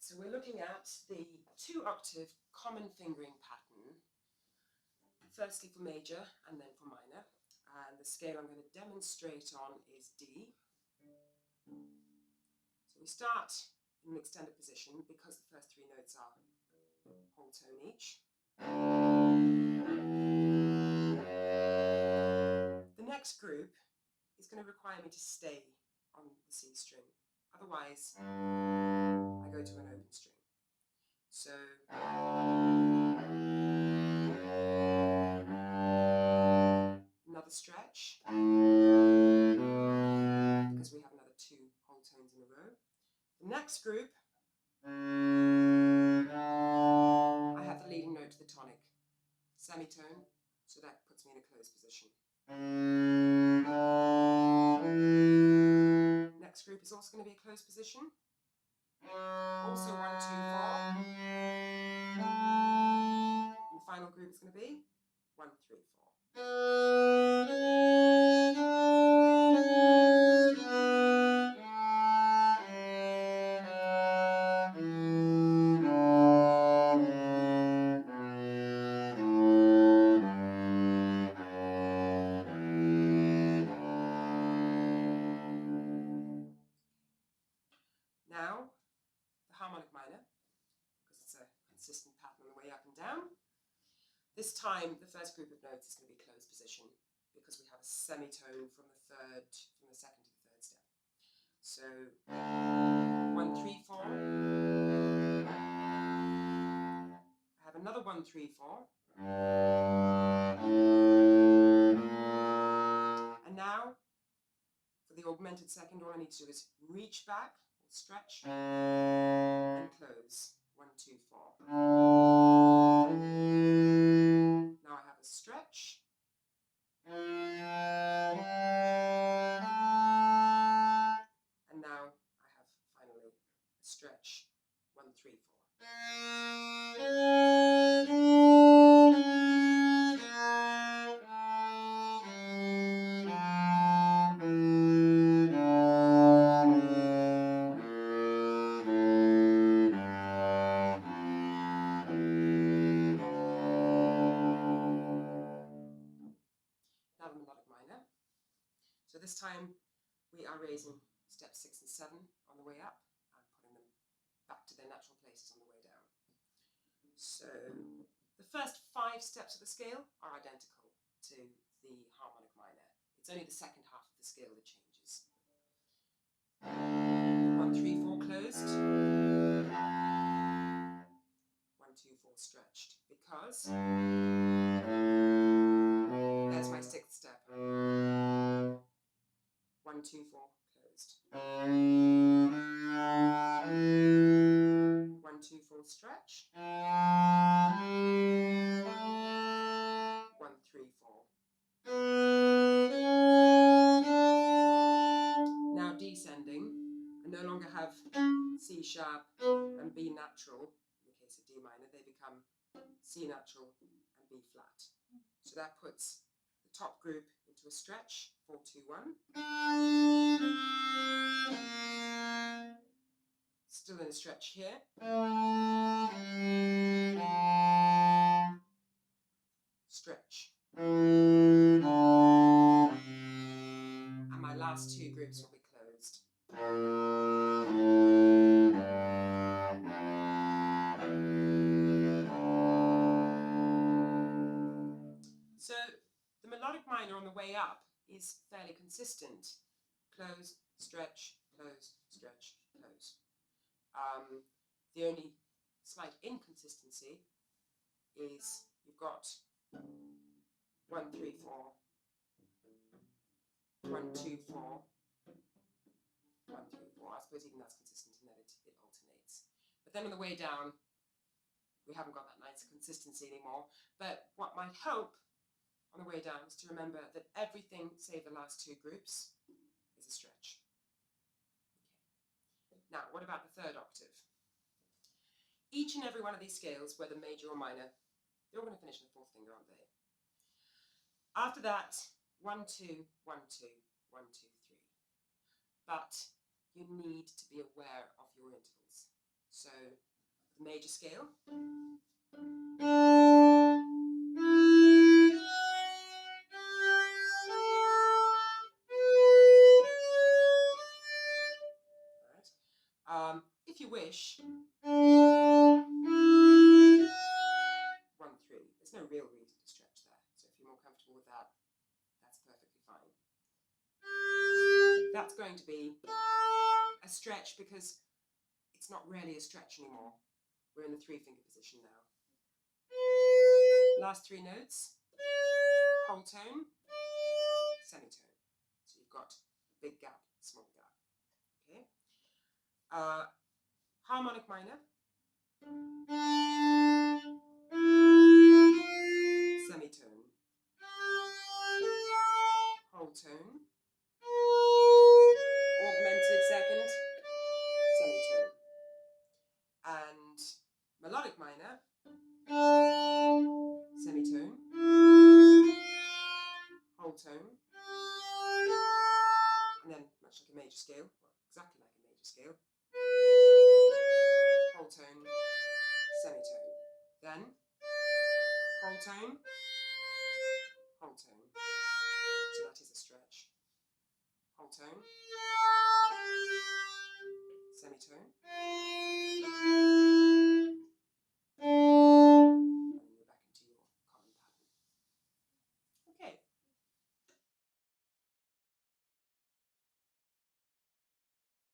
So we're looking at the 2-octave common fingering pattern, firstly for major and then for minor. And the scale I'm going to demonstrate on is D. So we start in an extended position because the first 3 notes are whole tone each. The next group is going to require me to stay on the C string. Otherwise, I go to an open string. So another stretch, because we have another 2 whole tones in a row. The next group, I have the leading note to the tonic, semitone, so that puts me in a closed position. Next group is also going to be a closed position. Also 1, 2, 4. And the final group is going to be 1, 3, 4. Now, the harmonic minor, because it's a consistent pattern on the way up and down. This time, the first group of notes is going to be closed position because we have a semitone from the second to the third step. So 1, 3, 4. I have another 1, 3, 4. And now, for the augmented second, all I need to do is reach back, or stretch, and close. 1, 2, 4. Now I have a stretch. And now I have finally a stretch. 1, 3, 4. Now the melodic minor. So this time we are raising steps 6 and 7 on the way up and putting them back to their natural places on the way down. So the first 5 steps of the scale are identical to the harmonic minor. It's only the second half of the scale that changes. 1, 3, 4 closed. 1, 2, 4 stretched, because there's my 6th step. 1, 2, 4 closed. 1, 2, 4 stretch. 1, 3, 4. Now descending, I no longer have C sharp and B natural. In the case of D minor, they become C natural and B flat. So that puts the top group into a stretch, 4, 2, 1. Still in a stretch here. Stretch. And my last 2 groups will be closed. So the melodic minor on the way up is fairly consistent. Close, stretch, close, stretch, close. The only slight inconsistency is you've got 1, 3, 4, 1, 2, 4, 1, 3, 4. I suppose even that's consistent in that it alternates. But then on the way down, we haven't got that nice consistency anymore. But what might help on the way down is to remember that everything, save the last 2 groups, is a stretch. Okay. Now, what about the 3rd octave? Each and every one of these scales, whether major or minor, they're all going to finish in the 4th finger, aren't they? After that, 1, 2, 1, 2, 1, 2, 3. But you need to be aware of your intervals. So the major scale. If you wish, 1, 3. There's no real reason to stretch there. So if you're more comfortable with that, that's perfectly fine. That's going to be a stretch because it's not really a stretch anymore. We're in the 3-finger position now. Last 3 notes, whole tone, semitone. So you've got a big gap, small gap. Okay. Harmonic minor, semitone, whole tone, augmented second, semitone, and melodic minor, semitone, whole tone, and then much like a major scale, well, exactly like a major scale, whole tone, semitone, then whole tone, whole tone. So that is a stretch. Whole tone, semitone,